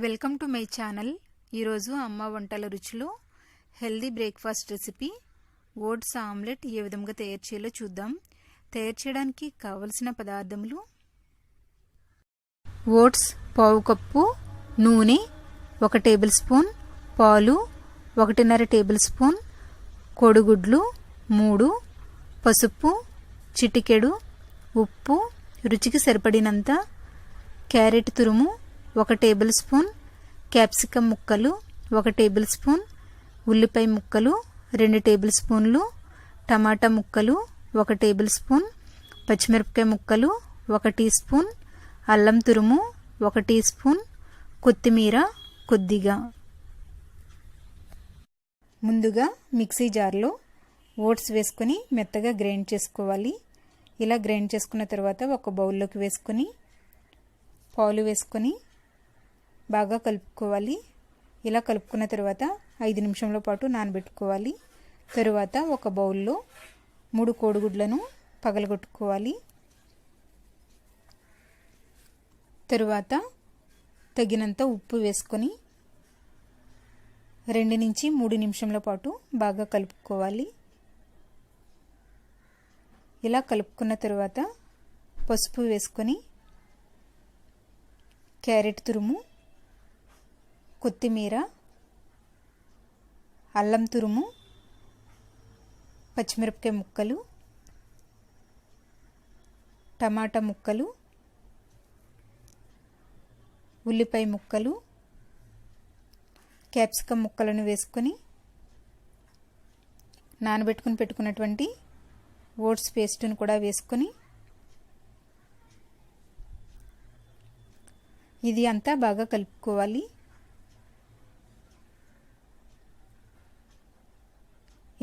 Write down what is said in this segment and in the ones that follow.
Welcome to my channel. ఈరోజు అమ్మ వంటల రుచిలో healthy breakfast recipe oats omelette ఏ విధంగా తయారు చేయాలో చూద్దాం. తయారు చేయడానికి కావలసిన పదార్థములు: ఓట్స్ పావు కప్పు, నూనె 1 టేబుల్ స్పూన్, పాలు 1.5 టేబుల్ స్పూన్, కోడిగుడ్లు 3, పసుపు చిటికెడు, ఉప్పు రుచికి సరిపడినంత, క్యారెట్ తురుము 1 టేబుల్ స్పూన్, క్యాప్సికమ్ ముక్కలు 1 టేబుల్ స్పూన్, ఉల్లిపాయ ముక్కలు 2 టేబుల్ స్పూన్లు, టమాటా ముక్కలు 1 టేబుల్ స్పూన్, పచ్చిమిరపకాయ ముక్కలు 1 టీ స్పూన్, అల్లం తురుము 1 టీ స్పూన్, కొత్తిమీర కొద్దిగా. ముందుగా మిక్సీ జార్లో ఓట్స్ వేసుకొని మెత్తగా గ్రైండ్ చేసుకోవాలి. ఇలా గ్రైండ్ చేసుకున్న తర్వాత ఒక బౌల్లోకి వేసుకొని పాలు వేసుకొని బాగా కలుపుకోవాలి. ఇలా కలుపుకున్న తర్వాత 5 నిమిషాల పాటు నానబెట్టుకోవాలి. తరువాత ఒక బౌల్లో 3 కోడిగుడ్లను పగలగొట్టుకోవాలి. తరువాత తగినంత ఉప్పు వేసుకొని 2 నుంచి 3 నిమిషాల పాటు బాగా కలుపుకోవాలి. ఇలా కలుపుకున్న తర్వాత పసుపు వేసుకొని క్యారెట్ తురుము, కొత్తిమీర, అల్లం తురుము, పచ్చిమిరపకాయ ముక్కలు, టమాటా ముక్కలు, ఉల్లిపాయ ముక్కలు, క్యాప్సికమ్ ముక్కలను వేసుకొని నానబెట్టుకుని పెట్టుకున్నటువంటి ఓట్స్ పేస్ట్ను కూడా వేసుకొని ఇది అంతా బాగా కలుపుకోవాలి.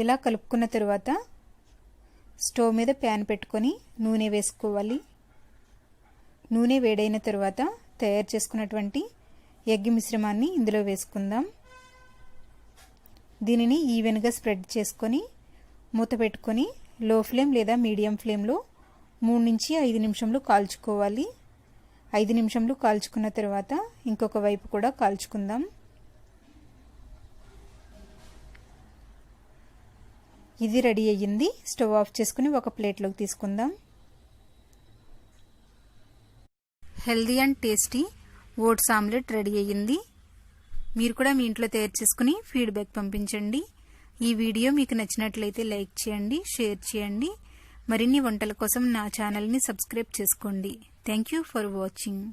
ఇలా కలుపుకున్న తర్వాత స్టవ్ మీద ప్యాన్ పెట్టుకొని నూనె వేసుకోవాలి. నూనె వేడైన తర్వాత తయారు చేసుకున్నటువంటి ఎగ్ మిశ్రమాన్ని ఇందులో వేసుకుందాం. దీనిని ఈవెన్గా స్ప్రెడ్ చేసుకొని మూత పెట్టుకొని లో ఫ్లేమ్ లేదా మీడియం ఫ్లేమ్లో 3 నుంచి 5 నిమిషాలు కాల్చుకోవాలి. 5 నిమిషాలు కాల్చుకున్న తర్వాత ఇంకొక వైపు కూడా కాల్చుకుందాం. ఇది రెడీ అయ్యింది. స్టవ్ ఆఫ్ చేసుకుని ఒక ప్లేట్లోకి తీసుకుందాం. Healthy and tasty oats omelette ready అయ్యింది. మీరు కూడా మీ ఇంట్లో తయారు చేసుకుని ఫీడ్బ్యాక్ పంపించండి. ఈ వీడియో మీకు నచ్చినట్లయితే లైక్ చేయండి, షేర్ చేయండి. మరిన్ని వంటల కోసం నా ఛానల్ని సబ్స్క్రైబ్ చేసుకోండి. Thank you for watching.